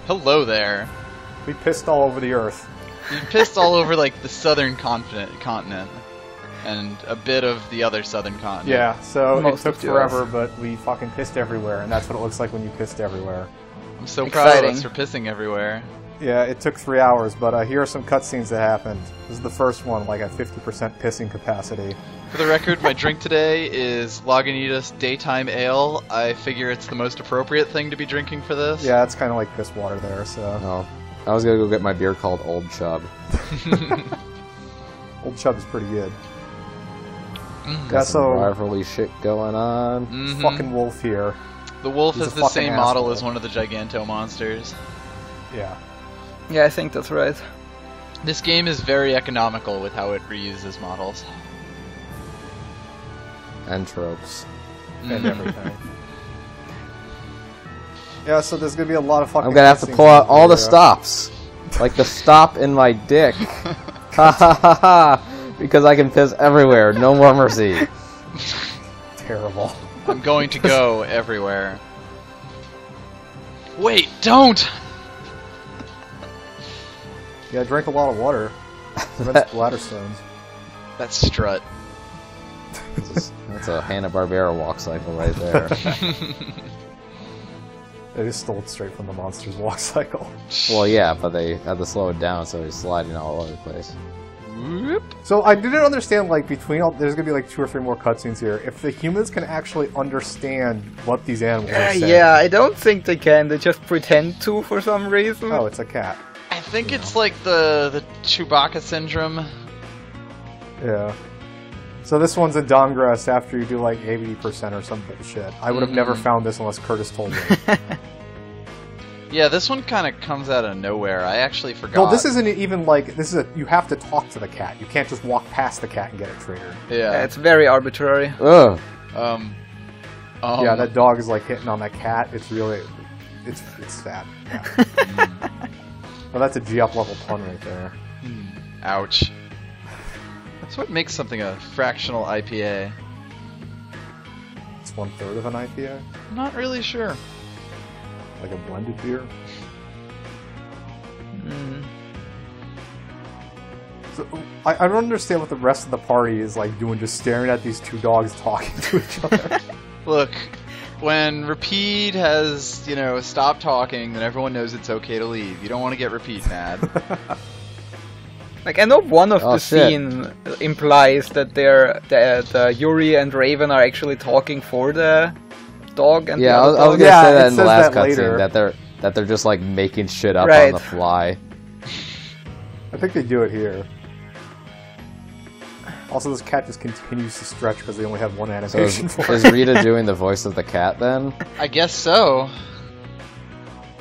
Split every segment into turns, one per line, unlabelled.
Hello there.
We pissed all over the Earth.
You pissed all over like the southern continent, and a bit of the other southern continent.
Yeah, so
Most
it took
of the
forever,
Earth.
but we fucking pissed everywhere, and that's what it looks like when you pissed everywhere.
I'm so proud of us
Exciting.
for pissing everywhere.
Yeah, it took 3 hours, but here are some cutscenes that happened. This is the first one, like at 50% pissing capacity.
For the record, my drink today is Lagunitas Daytime Ale. I figure it's the most appropriate thing to be drinking for this.
Yeah, it's kind of like piss water there, so...
Oh, I was gonna go get my beer called Old Chub.
Old Chub is pretty good.
Mm.
Yeah,
Got some
so...
rivalry shit going on.
Mhm.
Fucking wolf here.
The wolf
He's
has
a
the
fucking
same model
asshole.
as one of the Giganto monsters.
Yeah.
Yeah, I think that's right.
This game is very economical with how it reuses models.
And tropes.
And everything. Yeah, so there's gonna be a lot of fucking...
I'm gonna have to
cutscenes
pull out
in
all the
here.
stops. Like the stop in my dick. Ha ha ha ha! Because I can piss everywhere. No more mercy.
Terrible.
I'm going to go everywhere. Wait, don't!
Yeah, drink a lot of water. Prevents bladder stones.
That's strut.
That's a Hanna-Barbera walk cycle right there.
They just stole it straight from the monster's walk cycle.
Well, yeah, but they had to slow it down, so he's sliding all over the place.
Whoop.
So I didn't understand, like, between all... There's gonna be like 2 or 3 more cutscenes here. If the humans can actually understand what these animals are saying.
Yeah, I don't think they can. They just pretend to for some reason.
Oh, it's a cat.
I think it's like the Chewbacca syndrome.
Yeah. So this one's in Dongrass after you do like 80% or some bullshit. I would have never found this unless Curtis told me.
Yeah, this one kind of comes out of nowhere. I actually forgot.
Well, this isn't even like... This is a... You have to talk to the cat. You can't just walk past the cat and get it triggered.
Yeah.
It's very arbitrary.
Ugh.
Yeah, that dog is like hitting on that cat. It's really... It's sad. Yeah. Well, that's a G-up level pun right there.
Ouch. That's what makes something a fractional IPA.
It's 1/3 of an IPA.
I'm not really sure.
Like a blended beer.
Mm.
So, I don't understand what the rest of the party is like doing, just staring at these 2 dogs talking to each other.
Look, when Repeat has, stopped talking, then everyone knows it's okay to leave. You don't want to get Repeat mad.
Like, I know one of
Oh,
the
shit.
scene implies that the Yuri and Raven are actually talking for the dog and
Yeah,
the
I
other
was
dog.
gonna
Yeah,
say
it
that in the
says
last
that later.
cutscene, that they're just like making shit up
Right.
on the fly.
I think they do it here. Also, this cat just continues to stretch because they only have one
So
animation for
is
it.
Rita doing the voice of the cat then?
I guess so.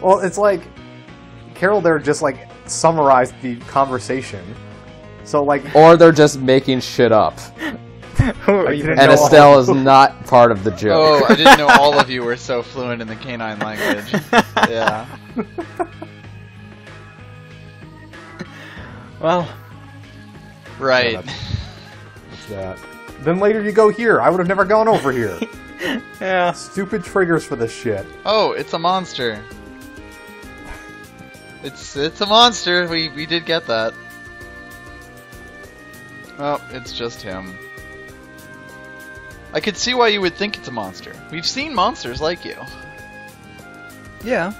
Well, it's like Carol there just like summarized the conversation. So like,
Or they're just making shit up.
I didn't
And
know
Estelle
all-
is not part of the joke.
Oh, I didn't know all of you were so fluent in the canine language. Yeah.
Well,
Right.
Yeah, What's that? Then later you go here. I would have never gone over here.
yeah.
Stupid triggers for this shit.
Oh, it's a monster. It's a monster. We did get that. Oh, it's just him. I could see why you would think it's a monster. We've seen monsters like you.
Yeah.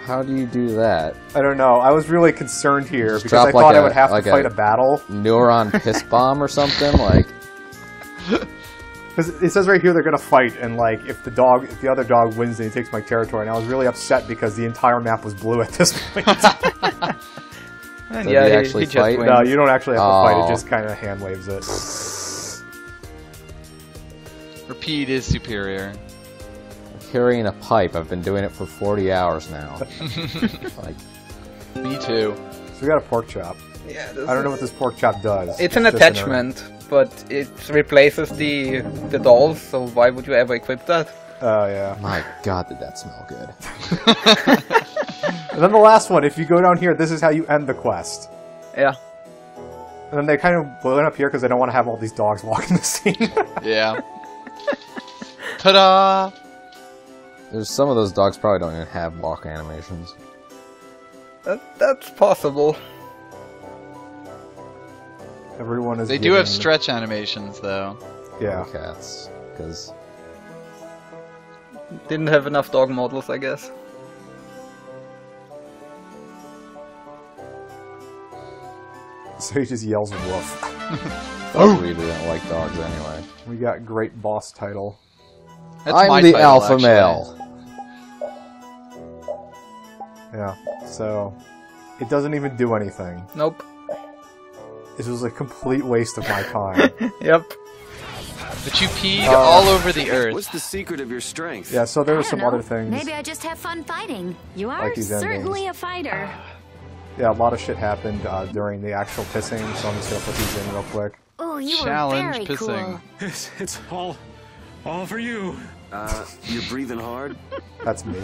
How do you do that?
I don't know. I was really concerned here
Just
because I
drop like
thought I
a-
would have
like
to
a-
fight a battle.
Neuron piss bomb or something? Like,
Because it says right here they're gonna fight, and like if the other dog wins, then he takes my territory. And I was really upset because the entire map was blue at this point.
And
Did
yeah,
he
he
actually
just
fight?
wins.
No, you don't actually have to fight.
Oh.
It just kind of hand waves it.
Repeat is superior.
carrying a pipe. I've been doing it for 40 hours now. Like,
Me too.
So we got a pork chop.
Yeah,
I don't know what this pork chop does.
It's an
just
attachment, but it replaces the dolls, so why would you ever equip that?
Oh, yeah.
my god, did that smell good.
And then the last one, if you go down here, this is how you end the quest.
Yeah.
And then they kind of blow it up here because they don't want to have all these dogs walking the scene.
Yeah. Ta-da!
There's some of those dogs probably don't even have walk animations.
That's possible.
Everyone is.
They do have stretch animations, though.
Yeah.
Cats, because
Didn't have enough dog models, I guess.
So he just yells woof.
I really don't like dogs anyway.
We got great boss title.
That's my
I'm the
title,
alpha
actually.
male.
Yeah. So it doesn't even do anything.
Nope.
This was a complete waste of my time.
Yep.
But you peed all over the earth.
What's the secret of your strength?
Yeah. So there were
I don't
some
know.
other things.
Maybe I just have fun fighting. You are
Like these
certainly
endings.
a fighter.
Yeah, a lot of shit happened during the actual pissing, so I'm just gonna put these in real quick.
Oh, you
Challenge
were very
pissing.
cool.
It's all for you.
You're breathing hard?
That's me.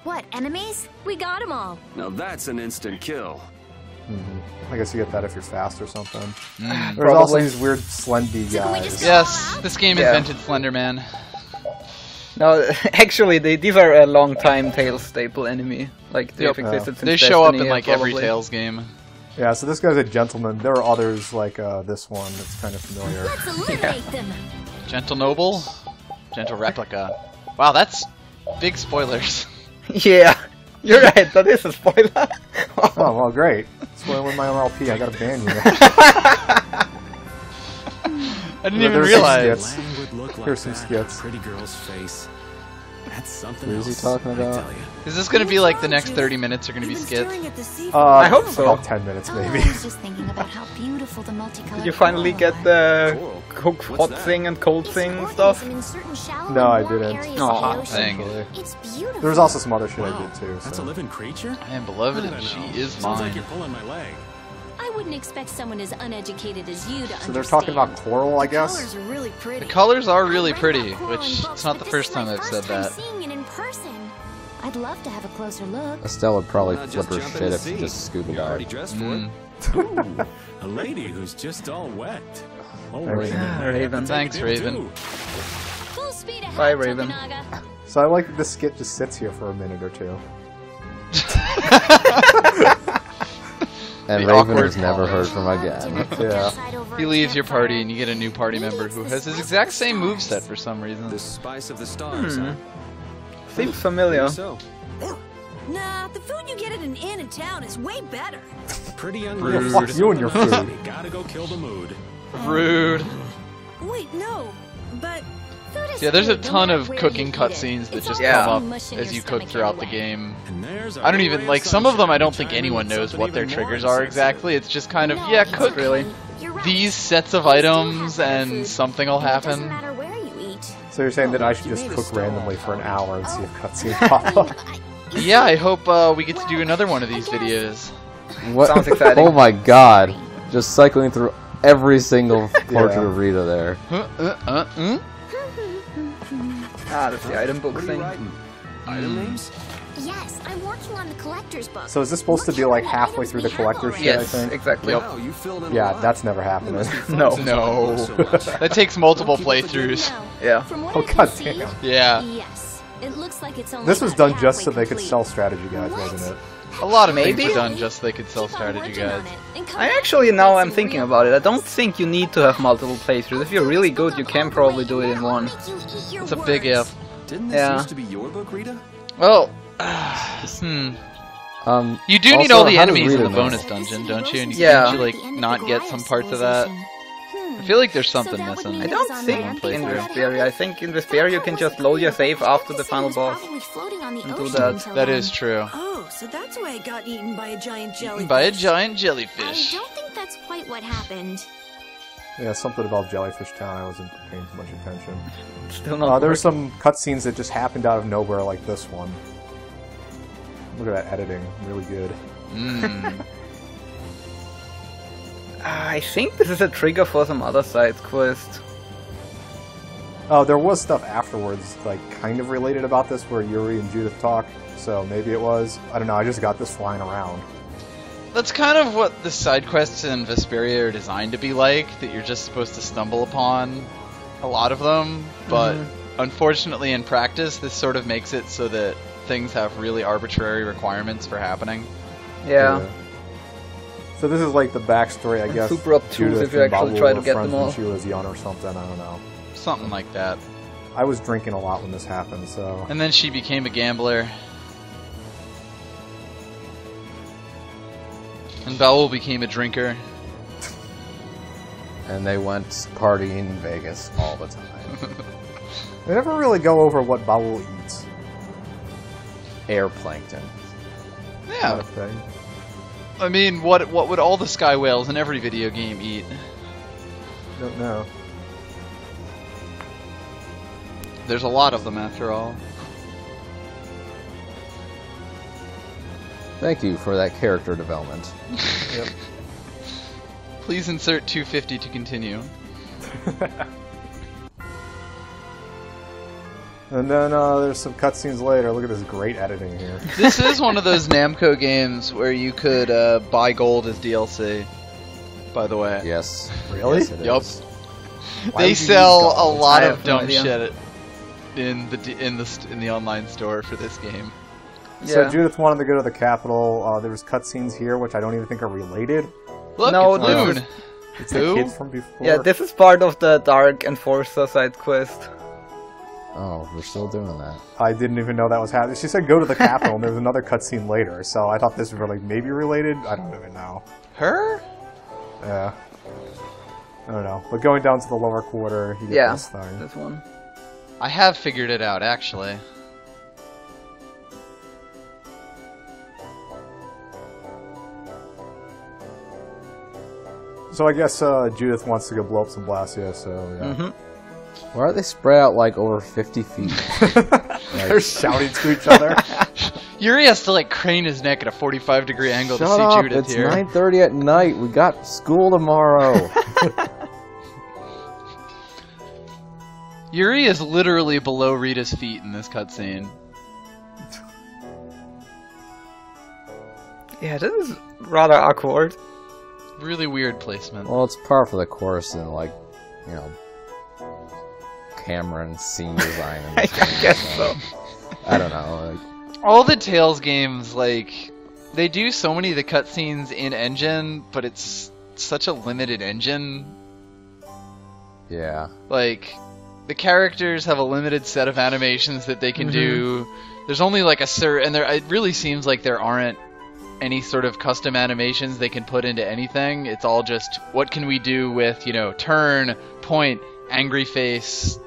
What, enemies? We got them all.
Now that's an instant kill.
I guess you get that if you're fast or something.
Mm.
There's also
Probably.
these weird Slendy
So can we
guys.
just
Yes, this game
Yeah.
invented Slenderman.
No, actually, these are a long time Tales staple enemy. Like they've
Yep.
existed since
They show up in
Destiny,
like every
probably.
Tales game.
Yeah, so this guy's a gentleman. There are others like this one that's kind of familiar.
Let's eliminate them.
Gentle Noble, Gentle Replica. Wow, that's big spoilers.
Yeah, you're right. That is a spoiler.
Oh, well, great. Spoiling my own LP. I gotta ban you.
I didn't even
There's some
realize.
skits.
Lang would look like
Here's some
that
skits.
on a pretty girl's face. That's something
Who is he
else,
talking
I
about?
tell you.
Is this going to be like the next 30 minutes are going to be skits?
I hope so.
About 10 minutes,
Oh,
maybe.
I was just thinking about how beautiful the multicolored
Did you finally
coral
get
are.
the
Cool.
cook
What's
hot
that?
thing and cold
It's
thing
an
stuff?
organism in certain shallow
No, I
and warm
didn't.
areas
Aw,
of the ocean.
dang.
Actually.
It's beautiful.
There was also some other shit I
Wow,
did too.
That's
So.
a living creature?
I am beloved
I
and
don't
she
know.
is
Sounds like
mine.
you're pulling my leg.
I wouldn't expect someone as uneducated as you to
So they're talking about coral, I guess.
Colors are really pretty.
The colors are really
I read
pretty,
about coral
which
in books,
it's not
but
the
this
first
is my
time I've said
first time
that.
seeing it in person. I'd love to have a closer look.
Estelle would probably
Why not
flip
just
her
jump in
shit
the
if she
sea?
just scuba
You're already
dived.
dressed for
Mm.
it.
Ooh, a lady who's just all wet. Oh,
Thanks.
Raven.
Raven.
Thanks, Raven.
Too.
Full speed ahead,
Bye, Raven.
Tokunaga.
So I like that this skit just sits here for a minute or two.
And
The
Raven
awkward
is never
pause.
heard from again.
Yeah.
He leaves your party and you get a new party member who has his exact same moveset for some reason.
The spice of the stars, huh?
Seems familiar.
So,
Nah, the food you get at an inn in town is way better.
Pretty young
Rude.
lady.
Fuck you and your food.
You gotta go kill the mood.
Rude.
Wait, no, but
Food is
Yeah, there's a
food, no
ton
matter
of
where
cooking
you eat it.
cutscenes that
It's
just
all
Yeah.
come
the
up
mush in
as
your
you cook
stomach
throughout the
anyway.
game.
And there's
I don't even, like, some of them I don't think anyone knows what their
even
triggers
more
are
sensitive.
exactly. It's just kind of,
No,
yeah,
it's
cook
really.
okay. You're right.
these sets of
Things do
items
have better
and
food.
something will
It doesn't
happen.
matter where you eat.
So you're saying that I should
You
just
made a
cook
stall.
randomly for an hour and see if
Oh.
cutscenes pop up?
Yeah, I hope we get to do another one of these videos.
What?
Sounds exciting.
Oh my god. Just cycling through every single portrait
Yeah.
of Rita there.
Ah, that's the item book
what are you
thing.
writing? Item names?
Yes, I'm working on the collector's book.
So is this supposed to be like halfway through the collector shit, I
Yes,
think?
exactly.
Wow, you filled in a
Yeah,
lot.
that's never
It
happening.
must be fun
No.
since
No.
you've done so much.
That takes multiple
I'll keep looking.
playthroughs.
No.
Yeah.
From what
Oh,
I can
god
see,
damn.
Yeah.
yes. It looks like it's only
This was
about
done just so
halfway
they could
complete.
sell strategy guides, wasn't it?
A lot of
Maybe?
things are done just so they could sell
Keep on
strategy
working on
guides.
it, and come
I
back
actually,
with
now I'm
some
thinking
real
about it, I don't think you need to have multiple playthroughs. If you really good, you can probably do it in one.
It's a big if.
Didn't this
Yeah.
used to be your book, Rita?
Well, you do need
Also,
all the
how does
enemies in
Rita
the
know?
bonus dungeon, don't you? And
Yeah.
can't you, like, not get some parts of that? I feel like there's something missing.
I don't think in Vesperia. I think in Vesperia you can just load your save after the final boss.
And
do that.
That is true.
Oh, so that's why it got eaten by a giant jellyfish.
By a giant
I
jellyfish.
don't think that's quite what happened.
Yeah, something about Jellyfish Town I wasn't paying too much attention.
Still not.
There were some cutscenes that just happened out of nowhere, like this one. Look at that editing, really good.
Mm.
I think this is a trigger for some other side quest.
Oh, there was stuff afterwards, like, kind of related about this, where Yuri and Judith talk, so maybe it was. I don't know, I just got this flying around.
That's kind of what the side quests in Vesperia are designed to be like, that you're just supposed to stumble upon. a lot of them, but unfortunately in practice this sort of makes it so that things have really arbitrary requirements for happening.
Yeah.
So this is like the backstory, I guess.
Super obtuse
Judith
if you
and
actually
Babu
try to
were
get
friends
them all.
when she was young or something, I don't know.
Something like that.
I was drinking a lot when this happened, so...
And then she became a gambler. And Bowel became a drinker.
And they went partying in Vegas all the time.
They never really go over what Baul eats.
Air plankton.
Yeah.
Okay.
I mean, what would all the sky whales in every video game eat?
Don't know.
There's a lot of them after all.
Thank you for that character development.
Yep.
Please insert 250 to continue.
And then there's some cutscenes later. Look at this great editing here.
This is one of those Namco games where you could buy gold as DLC, by the way.
Yes.
Really?
Yes, it
Yup.
is.
Why
They
would you
sell
use
a
gold?
lot
I
of
have no
dumb
idea.
shit in the online store for this game.
So
Yeah.
Judith wanted to go to the Capitol. There was cutscenes here, which I don't even think are related.
Look,
No,
it's
this
Loon.
is-
It's the
Who?
kids from before.
Yeah, this is part of the Dark Enforcer side quest.
Oh, we're still doing that.
I didn't even know that was happening. She said go to the Capitol, and there was another cutscene later. So I thought this was like maybe related. I don't even know.
Her?
Yeah. I don't know. But going down to the lower quarter, you get
Yeah,
this thing.
this one.
I have figured it out, actually.
So I guess Judith wants to go blow up some Blastia, so yeah.
Why are they spread out like over 50 feet?
They're shouting to each other.
Yuri has to like crane his neck at a 45-degree angle to
Shut
see
up!
Judith
It's
here.
9:30 at night. We got school tomorrow.
Yuri is literally below Rita's feet in this cutscene.
Yeah, this is rather awkward.
Really weird placement.
Well, it's par for the course in like, you know, Cameron scene design. And
I guess so.
I don't know. Like,
All the Tales games, like, they do so many of the cutscenes in engine, but it's such a limited engine.
yeah.
Like, the characters have a limited set of animations that they can do. There's only like a and there it really seems like there aren't any sort of custom animations they can put into anything. It's all just what can we do with, you know, turn, point, angry face,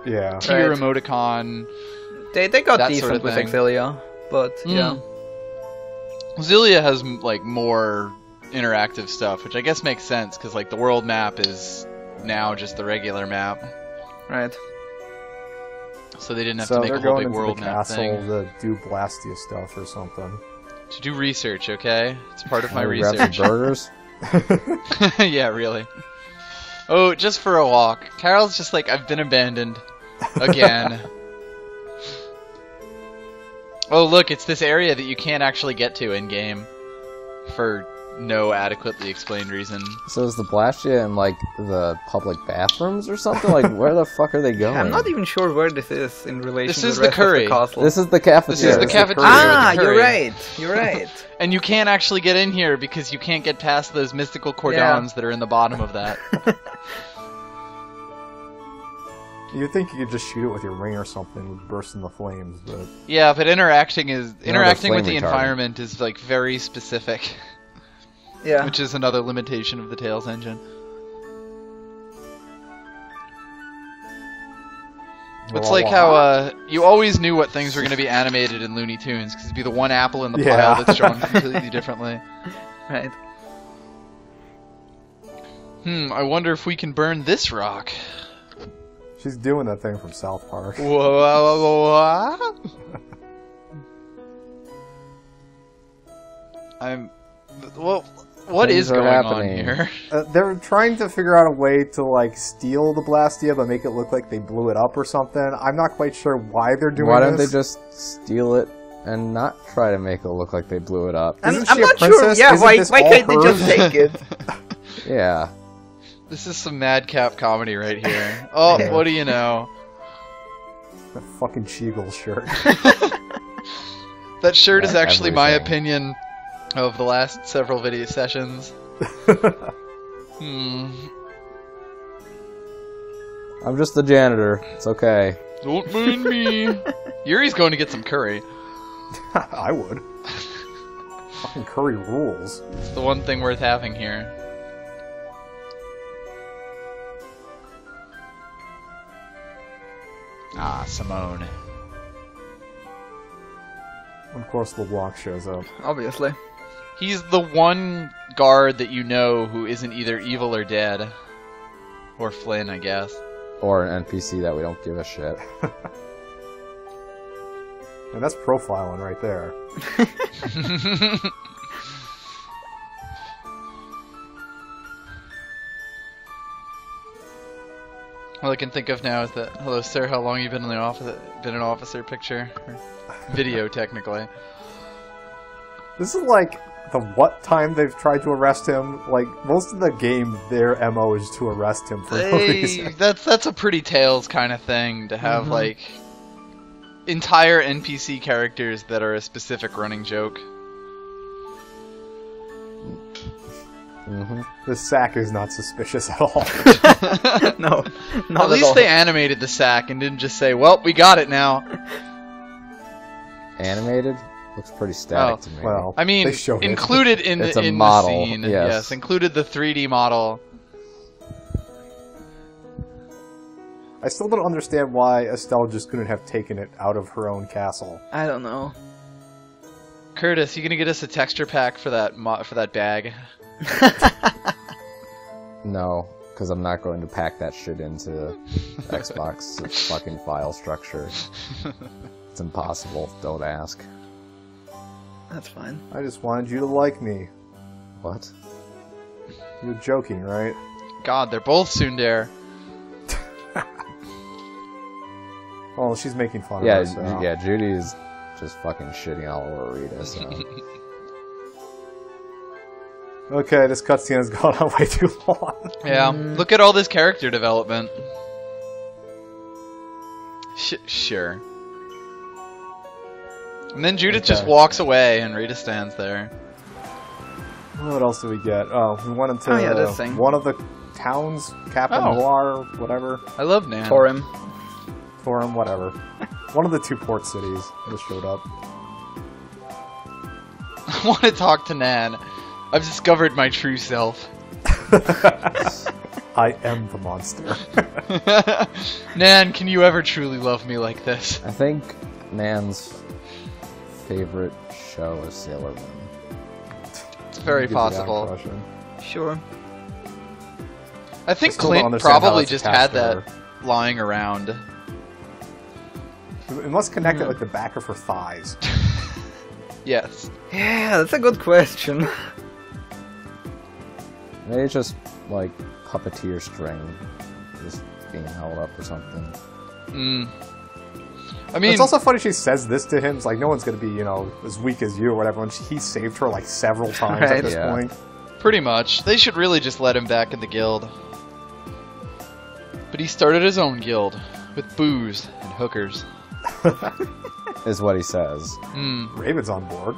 Yeah.
tear
Right.
emoticon.
They got
That
decent
sort of
with
thing.
Exilia, but yeah.
Xillia has like more interactive stuff, which I guess makes sense because like the world map is now just the regular map,
Right.
so they didn't have
So
to make
they're
a whole
going
big
into
world
the
map
castle
thing.
to do Blastia stuff or something.
To do research, okay? It's part of my
Wanna grab
research.
some burgers.
Yeah, really. Oh, just for a walk. Carol's just like, I've been abandoned. Again. Oh, look, it's this area that you can't actually get to in-game. For no adequately explained reason.
So is the Blastia in like the public bathrooms or something? Like where the fuck are they going?
I'm not even sure where this is in relation
This
to
is
the
the
rest
curry.
of the castle.
This is the cafeteria.
This is the cafeteria.
Ah,
with the
you're
curry.
right. You're right.
And you can't actually get in here because you can't get past those mystical cordons that are in the bottom of that.
You'd think you could just shoot it with your ring or something, would burst into flames, but
Yeah, but interacting with
flame
the
retardant.
environment is like very specific,
Yeah.
which is another limitation of the Tales engine. It's like how you always knew what things were going to be animated in Looney Tunes because it'd be the one apple in the
Yeah.
pile that's drawn completely differently.
Right.
I wonder if we can burn this rock.
she's doing that thing from South Park.
Whoa. What is
Things are
going on
happening.
here?
They're trying to figure out a way to like steal the Blastia, but make it look like they blew it up or something. I'm not quite sure why they're doing
Why don't they
this.
just steal it and not try to make it look like they blew it up?
I'm
Isn't she a
not sure.
princess?
Yeah,
Isn't
why
this
can't they
all
just
hers?
take it?
Yeah.
This is some madcap comedy right here. Oh,
Yeah.
what do you know?
That fucking Cheagle shirt.
That shirt is actually my
Everything.
opinion of the last several video sessions. Hmm.
I'm just the janitor. It's okay.
Don't mind me. Yuri's going to get some curry.
I would. Fucking curry rules.
It's the one thing worth having here. Ah, Simone.
Of course, LeBlanc shows up.
Obviously.
He's the one guard that you know who isn't either evil or dead. Or Flynn, I guess.
Or an NPC that we don't give a shit.
And that's profiling right there.
All I can think of now is that, hello sir, how long you been in the office? Been an officer picture? Or video, technically.
This is like the what time they've tried to arrest him. Like, most of the game, their MO is to arrest him for no reason.
That's a pretty Tales kind of thing, to have, like, entire NPC characters that are a specific running joke.
The sack is not suspicious at all.
No, not
At least
all.
they animated the sack and didn't just say, well, we got it now.
Animated? Looks pretty static
Oh,
to me.
Well,
I mean,
they showed it.
included in
It's
the
a
in
model,
the scene.
yes.
Included the 3D model.
I still don't understand why Estelle just couldn't have taken it out of her own castle.
I don't know.
Curtis, you gonna get us a texture pack for that for that bag?
No, because I'm not going to pack that shit into Xbox fucking file structure. It's impossible. Don't ask.
That's fine.
I just wanted you to like me.
What?
You're joking, right?
God, they're both tsundere.
Well, she's making fun
Yeah,
of us. So.
yeah. Judy is just fucking shitting all over Rita. So
Okay, this cutscene has gone on way too long.
Yeah, look at all this character development. Sure. And then Judith just
Okay.
walks away and Rita stands there.
What else do we get? Oh, we went into
this thing.
one of the towns, Captain
Oh.
Noir, whatever,
I love Nan.
Torim.
Forum, whatever. One of the two port cities just showed up.
I want to talk to Nan. I've discovered my true self.
I am the monster.
Nan, can you ever truly love me like this?
I think Nan's favorite show is Sailor Moon.
It's very
Gives you that
possible.
impression.
Sure.
I think
still don't
Clint
understand how
probably
that's
just
attached
had
to
that lying around.
It must connect at like the back of her thighs.
Yes.
Yeah, that's a good question.
Maybe it's just like puppeteer string, just being held up or something.
I mean,
It's also funny she says this to him. It's like, no one's going to be, as weak as you or whatever. And he saved her like several times
Right.
at this
Yeah.
point.
pretty much. They should really just let him back in the guild. But he started his own guild with booze and hookers.
Is what he says.
Raven's on board.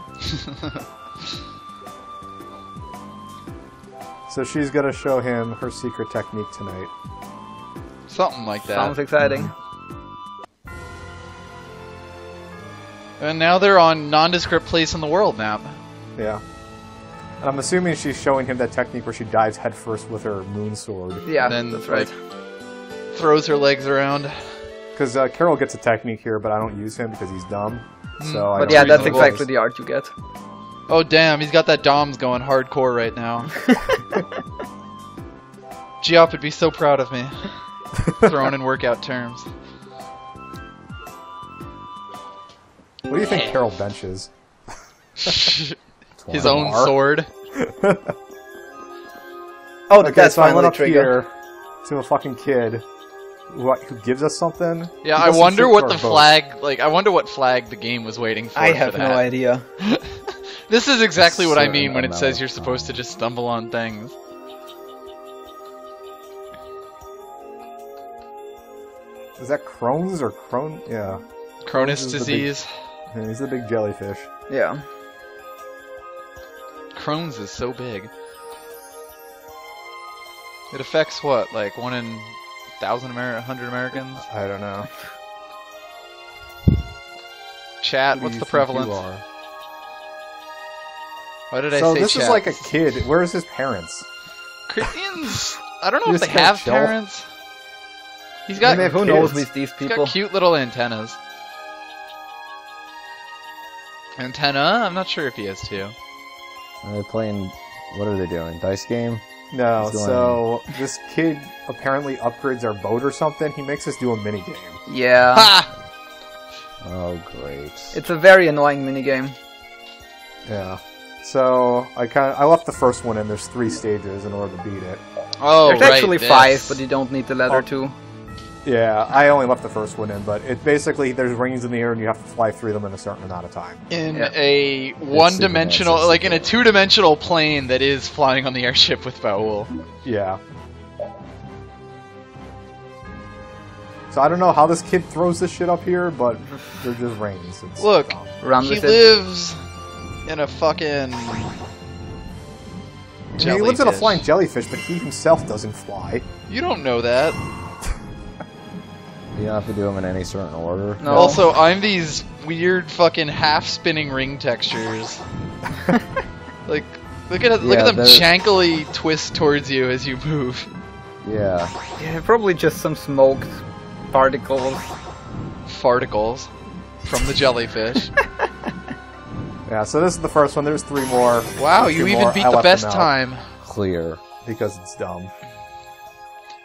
So she's going to show him her secret technique tonight.
Something like that.
Sounds exciting.
And now they're on nondescript place in the world map.
Yeah. And I'm assuming she's showing him that technique where she dives headfirst with her moon sword.
Yeah,
And then,
that's right.
Throws her legs around.
Because Carol gets a technique here, but I don't use him because he's dumb. So I
But
don't
yeah,
use
that's
him.
exactly the art you get.
Oh damn, he's got that Doms going hardcore right now. Geop would be so proud of me. Thrown in workout terms.
What do you think Carol benches?
His own
Bar?
sword.
Oh,
Okay,
that's
so I went
finally
up
trigger.
here to a fucking kid who gives us something.
Yeah,
He
I
doesn't
wonder
shoot
what
our
the
boat.
flag, I wonder what flag the game was waiting for.
I have
for
no
that.
idea.
This is exactly what I
Certain
mean when it
amount
says
of
you're supposed to
time.
just stumble on things.
Is that Crohn's or Crohn? Yeah.
Cronus disease.
Yeah, he's the big jellyfish.
Yeah.
Crohn's is so big. It affects what, like 1 in 100 Americans?
I don't know.
Chat,
Who
what's
do
the
you think
prevalence?
you are?
Why did I
So
say
this
chat?
is like a kid. Where's his parents?
Christians, I don't know
You
if they
just gotta
have
chill.
parents. He's got,
They have
Who knows
kids.
with these
he's
people?
got cute little antennas. Antenna? I'm not sure if he has two.
Are they playing? What are they doing? Dice game?
No,
He's going-
so this kid apparently upgrades our boat or something. He makes us do a minigame.
Yeah.
Ha!
Oh, great.
It's a very annoying minigame.
Yeah. So I left the first one in. There's 3 stages in order to beat it.
Oh,
There's
right,
actually
this.
5, but you don't need the latter
Oh.
2.
Yeah, I only left the first one in, but it basically there's rings in the air and you have to fly through them in a certain amount of time.
In
Yeah.
a one-dimensional,
Superman
like in a 2-dimensional plane that is flying on the airship with Baul.
Yeah. So I don't know how this kid throws this shit up here, but they're just rings. It's
Look,
dumb.
Run
he
with it.
lives in a fucking
I mean, he lives in a
jellyfish.
flying jellyfish, but he himself doesn't fly.
You don't know that.
You don't have to do them in any certain order.
No.
Also, I'm these weird fucking half-spinning ring textures. Like, look at
Yeah,
them
they're-
shankily twist towards you as you move.
Yeah.
Yeah, probably just some smoked particles.
Farticles from the jellyfish.
Yeah, so this is the first one. There's 3 more.
Wow,
There's
you
2
even
more.
beat
I
the
left
best
them out
time.
Clear.
because it's dumb.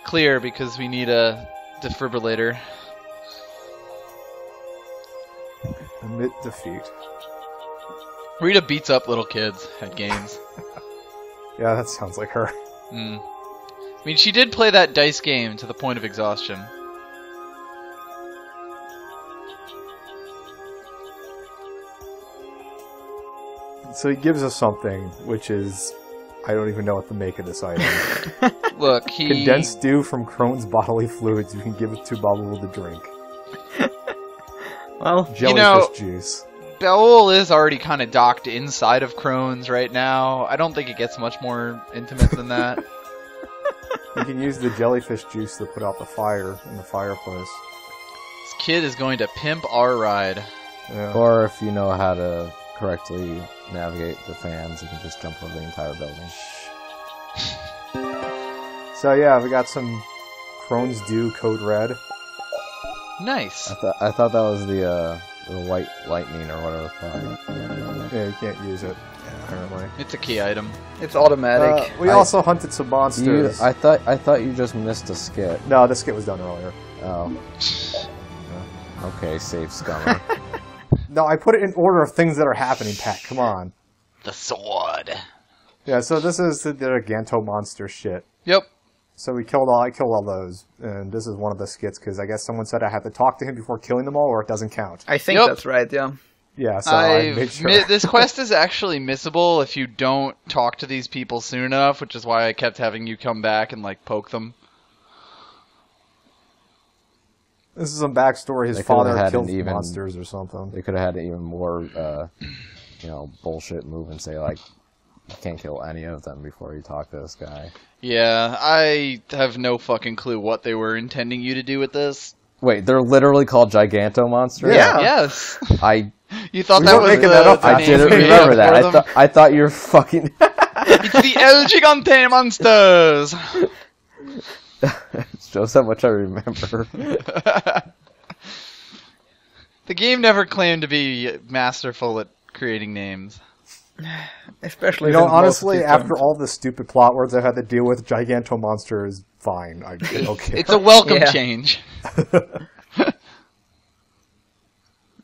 Clear, because we need a defibrillator.
Admit defeat.
Rita beats up little kids at games.
Yeah, that sounds like her.
Mm. I mean, she did play that dice game to the point of exhaustion.
So he gives us something, which is... I don't even know what to make of this item.
Look, he...
Condensed dew from Crohn's bodily fluids. You can give it to Baul to drink.
Well,
Jellyfish
know-
juice.
Baul is already kind of docked inside of Crohn's right now. I don't think it gets much more intimate than that.
You can use the jellyfish juice to put out the fire in the fireplace.
This kid is going to pimp our ride.
Yeah.
Or if you know how to correctly navigate the fans, you can just jump over the entire building.
So yeah, we got some Crohn's Dew Code Red.
Nice.
I thought that was the white lightning or whatever.
Yeah, you can't use it, apparently.
It's a key item.
it's automatic.
We also hunted some monsters.
I thought you just missed a skit.
No, this skit was done earlier.
Oh. Okay, safe scummer.
No, I put it in order of things that are happening, Pat. Come on.
The sword.
Yeah, so this is the Giganto monster shit.
Yep.
So I killed all those, and this is one of the skits because I guess someone said I had to talk to him before killing them all, or it doesn't count.
I think
Yep.
that's right, yeah.
Yeah, so I made sure.
This quest is actually missable if you don't talk to these people soon enough, which is why I kept having you come back and like poke them.
This is some backstory. His
They could've
father
had
killed
an even-
monsters or something.
They could have had even more, bullshit move and say like, you can't kill any of them before you talk to this guy.
Yeah, I have no fucking clue what they were intending you to do with this.
Wait, they're literally called Giganto monsters?
Yeah.
Yes.
I
You thought
We
that
weren't
was
making
the,
that up.
the
I
name
didn't
we made
remember
up
that.
for them?
I thought you were fucking.
It's the El Gigante Monsters!
It shows how much I remember.
The game never claimed to be masterful at creating names.
Especially
You know,
since most
honestly,
of these
after
don't.
all the stupid plot words I've had to deal with, Giganto Monster is fine. I don't care.
It's a welcome
Yeah.
change.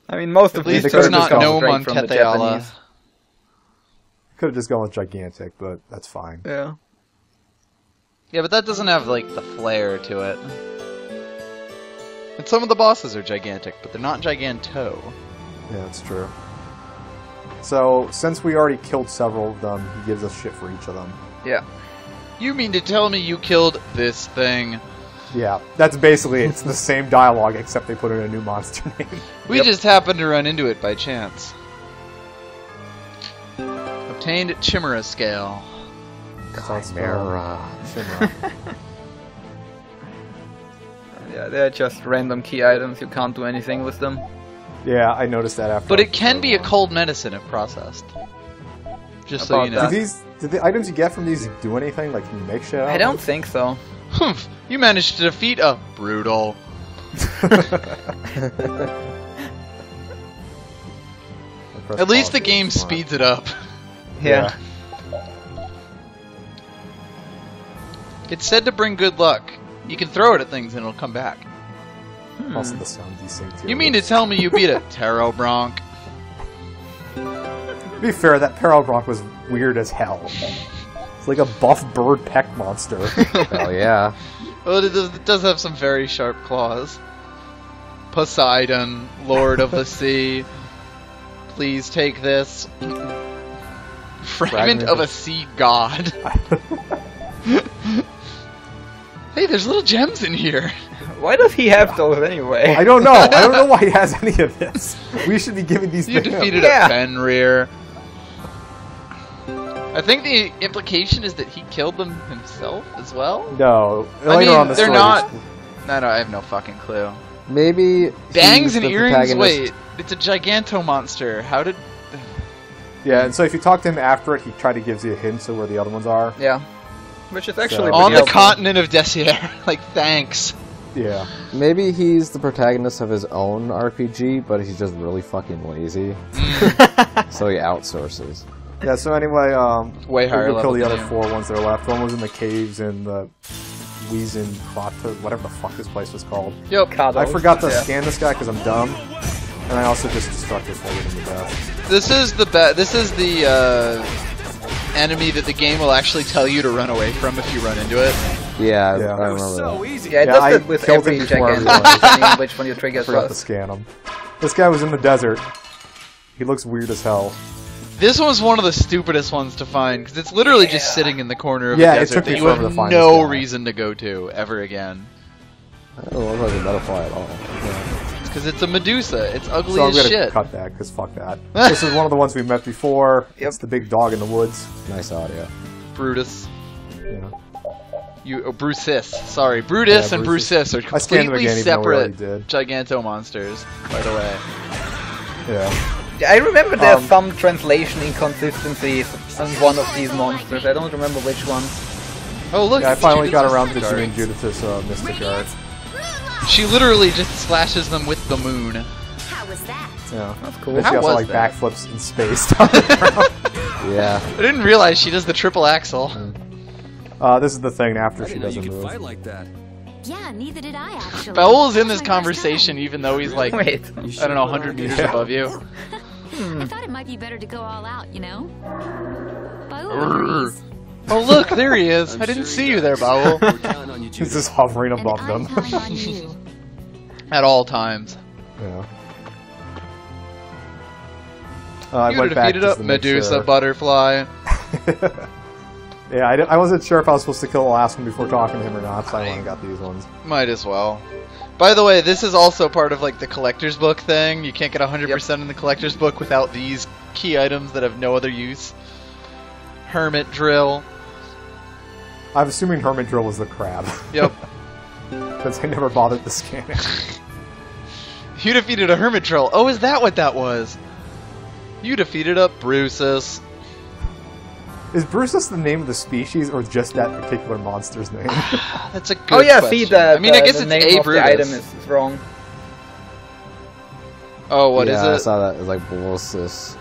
I mean, most of
At least
these
it's
terms
not
come
no
straight from the
Monteteala.
Japanese.
Could have just gone with Gigantic, but that's fine.
Yeah.
Yeah, but that doesn't have, like, the flair to it. And some of the bosses are gigantic, but they're not giganto.
Yeah, that's true. So, since we already killed several of them, he gives us shit for each of them.
Yeah.
You mean to tell me you killed this thing?
Yeah, that's basically it's the same dialogue except they put in a new monster name.
We just happened to run into it by chance. Obtained Chimera scale.
Chimera.
Yeah, they're just random key items. You can't do anything with them.
Yeah, I noticed that after.
But it can be a cold medicine if processed. Just so you know.
Did the items you get from these do anything? Like, can you make shit out
I
of
don't
them?
think so.
Humph, you managed to defeat a brutal. At least the game speeds it up.
Yeah.
It's said to bring good luck. You can throw it at things and it'll come back.
Also, the sound desynced.
You mean to tell me you beat a Taro Bronc?
To be fair, that Parabronc was weird as hell. It's like a buff bird peck monster.
Hell yeah.
Well, it does have some very sharp claws. Poseidon, Lord of the Sea. Please take this. Fragment of a sea god. Hey, there's little gems in here.
Why does he have those anyway?
I don't know. I don't know why he has any of this. We should be giving these
You
to him.
defeated a Fenrir. I think the implication is that he killed them himself as well?
No.
I
Later
mean,
on the
they're
story,
not... No, I have no fucking clue.
Maybe
Bangs
he's
and
the
earrings?
protagonist.
Wait, it's a Giganto monster. How did...
Yeah, and so if you talk to him after it, he tries to give you a hint of where the other ones are.
Yeah. Which is actually
So-
On
pretty
the
helpful.
continent of Desier. Like, thanks.
Yeah.
Maybe he's the protagonist of his own RPG, but he's just really fucking lazy. So he outsources.
Yeah, so anyway,
Way higher
we'll kill
level
the other
than you.
4 ones that are left. One was in the caves in the Weezin Plateau, whatever the fuck this place was called.
Yep.
I forgot to
Yeah.
scan this guy because I'm dumb. And I also just destructive folded him to death.
This is the enemy that the game will actually tell you to run away from if you run into it.
Yeah,
Yeah.
I
It
remember
was so
that.
easy.
Yeah, it
Yeah,
does
I
it with
killed him
every
before
gigantic,
everyone.
depending on which one you trigger
Forgot to
first.
scan him. This guy was in the desert. He looks weird as hell.
This was one of the stupidest ones to find because it's literally just sitting in the corner of
Yeah,
the
it
desert
took me
that you have
forever to find
no
this guy.
reason to go to ever again.
That doesn't look like a butterfly at all.
It's because it's a Medusa. It's ugly
So I'm
as
gonna
shit.
cut that because fuck that. This is one of the ones we met before.
Yep.
It's the big dog in the woods.
Nice audio.
Brutus.
Yeah.
Brutus. Sorry, Brutus
Yeah,
and
Brutus.
Brutus are
I scanned him
completely
again, even though we already
separate
did.
Giganto monsters, by the way.
Yeah.
Yeah, I remember there's some translation inconsistencies on one of these monsters. I don't remember which one.
Oh look!
Yeah, I
it's
finally got
Judith's
around to
Mystic
doing
Art.
Judith's Mystic Art.
She literally just slashes them with the moon.
How was that?
Yeah.
That's cool.
Then she
How
also
was
like
that?
backflips in space down the ground.
Yeah.
I didn't realize she does the triple axle.
This is the thing after
I
she
didn't know you
doesn't
could
move.
fight like that.
Yeah, neither did I actually.
Baul's in this
That's my first
conversation even though he's like,
Wait.
I don't know, 100 meters above you.
I thought it might be better to go all out, you know? Baul
Brr.
agrees.
Oh look, there he is. I didn't see you there, Baul.
We're counting on you,
He's
Judith.
just hovering
And
above
I'm
them.
counting on you.
At all times.
Yeah. I
You
went back
defeated
just
a
to make
Medusa
sure.
butterfly.
Yeah, I wasn't sure if I was supposed to kill the last one before talking to him or not, so I went and got these ones.
Might as well. By the way, this is also part of like the collector's book thing. You can't get 100% in the collector's book without these key items that have no other use. Hermit drill.
I'm assuming Hermit Drill was the crab.
Yep.
Because I never bothered to scan it.
You defeated a hermit drill. Oh, is that what that was? You defeated a Brutus.
Is Brutus the name of the species or just that particular monster's name?
That's a good
Oh yeah,
question.
see the,
I mean, I guess
the
it's
name
a
of
Brutus.
the item is wrong.
Oh, what is
yeah, I
it?
saw that. It was like Bolsis.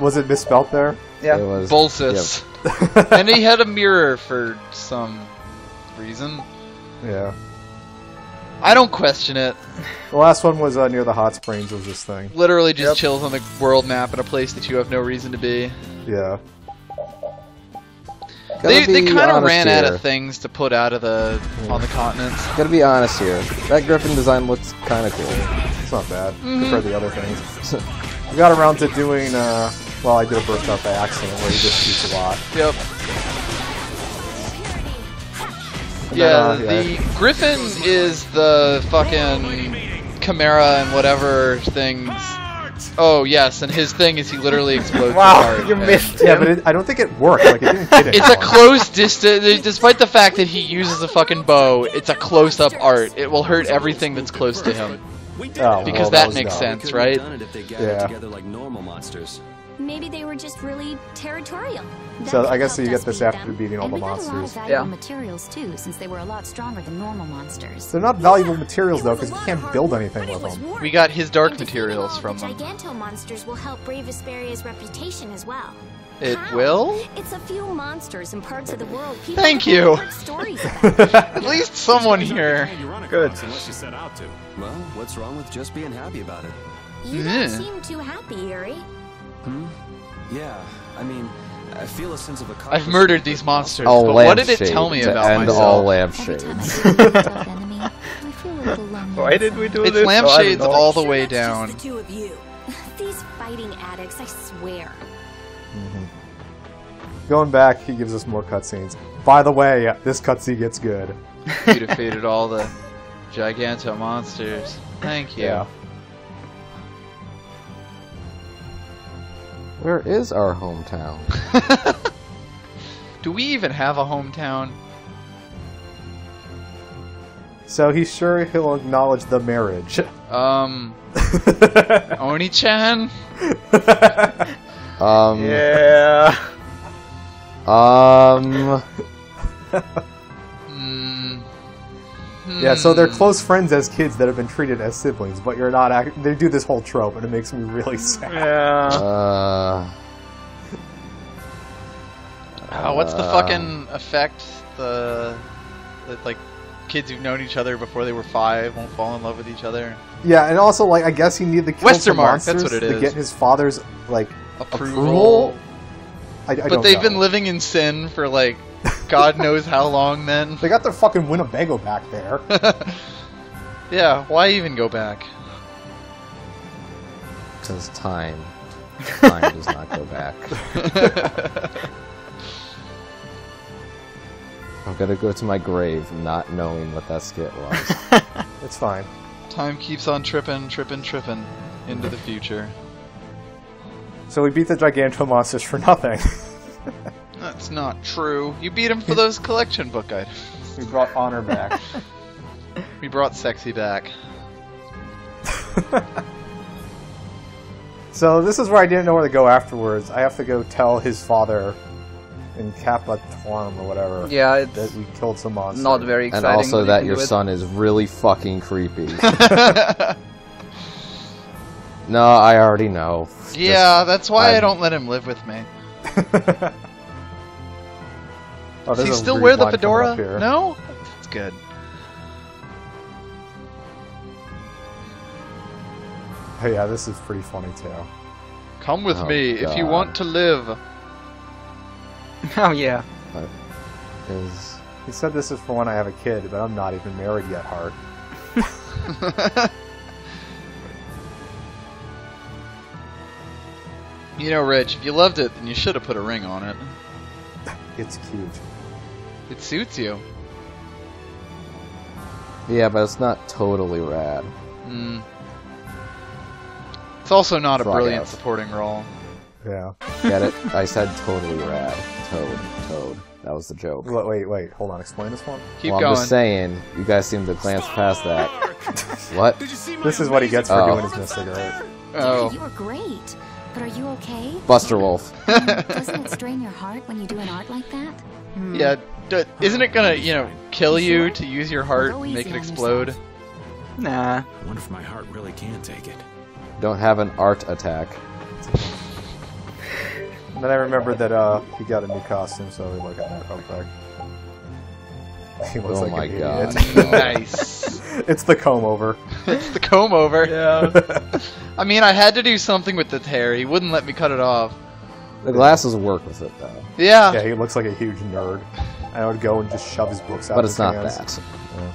Was it misspelled there?
Yeah.
It was.
Bolsus. And he had a mirror for some reason.
Yeah.
I don't question it.
The last one was near the hot springs was this thing.
Literally just
Yep.
chills on the world map in a place that you have no reason to be.
Yeah.
They
Gotta be
kind of
honest
ran out
here.
of things to put out of the on the continents.
Gotta be honest here. That Griffin design looks kind of cool.
It's not bad compared to the other things. We got around to doing, well, I did a burst out by accident where he just shoots a lot.
Yep. Yeah, the Griffin is the fucking Chimera and whatever things. Oh yes, and his thing is he literally explodes.
Wow, you missed him.
Yeah, but I don't think it worked. Like, it didn't hit it.
It's a close distance. Despite the fact that he uses a fucking bow, it's a close-up art. It will hurt everything that's close to him.
Oh,
Because that makes sense, right?
Yeah.
Like normal monsters.
Maybe they were just really territorial.
So I guess you get this after beating all the monsters.
Yeah. Materials too, since they were a lot stronger than normal monsters.
They're not valuable materials though, because you can't build anything with them.
We got his dark materials from them.
Giganto monsters will help brave Vesperia's reputation as well.
It will?
It's a few monsters in parts of the world people
Thank you.
have heard stories about.
At least someone here.
Good.
Unless you set out to.
Well, what's wrong with just being happy about it?
You don't seem too happy, Yuri.
Yeah, I mean, I feel a sense of
I've murdered these monsters,
All
but what did it tell me about
end
myself?
all
Every time I
lampshades.
see a tough enemy, I feel a little lonely.
Why did we do
It's
this?
lampshades
Oh, I don't know.
all the way
That's
down.
just the two of you. These fighting addicts, I swear.
Going back, he gives us more cutscenes. By the way, this cutscene gets good.
You defeated all the Giganto monsters. Thank you.
Yeah.
Where is our hometown?
Do we even have a hometown?
So he's sure he'll acknowledge the marriage.
Oni-chan?
Yeah.
Yeah, so they're close friends as kids that have been treated as siblings, but you're not. They do this whole trope, and it makes me really sad.
Yeah.
What's the fucking effect? The like kids who've known each other before they were 5 won't fall in love with each other.
Yeah, and also like I guess he needed to kill some
Westermark,
monsters
that's what it
to
is.
get his father's like
Approval.
I
But
don't
they've
know.
been living in sin for like God knows how long. Then
They got their fucking Winnebago back there.
yeah, why even go back?
Because time does not go back. I'm gonna go to my grave not knowing what that skit was.
It's fine.
Time keeps on tripping into the future.
So we beat the Giganto monsters for nothing.
That's not true. You beat him for those collection book items.
We brought honor back.
We brought sexy back.
So this is where I didn't know where to go afterwards. I have to go tell his father in Kappa Twarm or whatever
Yeah,
that
it's
we killed some monsters.
not very
And
exciting.
also
to
that
begin
your
with.
son is really fucking creepy. No, I already know.
Yeah, that's why I
I'm-
don't let him live with me.
Oh,
Does he
there's a
still
rude
wear the
line coming up
fedora?
here.
No? That's good.
Oh, yeah, this is pretty funny too.
Come with
Oh,
me if you
God.
want to live.
Oh yeah.
Is
He said this is for when I have a kid, but I'm not even married yet, Hart.
You know, Rich, if you loved it, then you should have put a ring on it.
It's cute.
It suits you.
yeah, but it's not totally rad.
Mm. It's also not a
Frog
brilliant
ass.
supporting role.
Yeah.
Get it? I said totally rad. Toad. That was the joke.
Wait. Hold on. Explain this one.
Keep
well,
going.
I'm just saying, you guys seem to glance past that. What?
This is what he gets for doing his Mystic Art.
Oh.
You were great. But are you okay?
Buster Wolf.
Doesn't it strain your heart when you do an art like that?
Yeah, isn't it gonna, kill you to use your heart
Go
and make
easy
it
on
explode?
yourself.
Nah.
I wonder if my heart really can take it.
Don't have an art attack.
And then I remembered that he got a new costume, so we look at that real quick. He looks
Oh
like
my
an
god.
idiot.
Nice.
It's the comb over.
It's the comb over.
Yeah.
I mean, I had to do something with the hair. He wouldn't let me cut it off.
The glasses work with it though.
Yeah.
Yeah, he looks like a huge nerd. I would go and just shove his books out
But
of
it's
his
not
hands.
that. Yeah.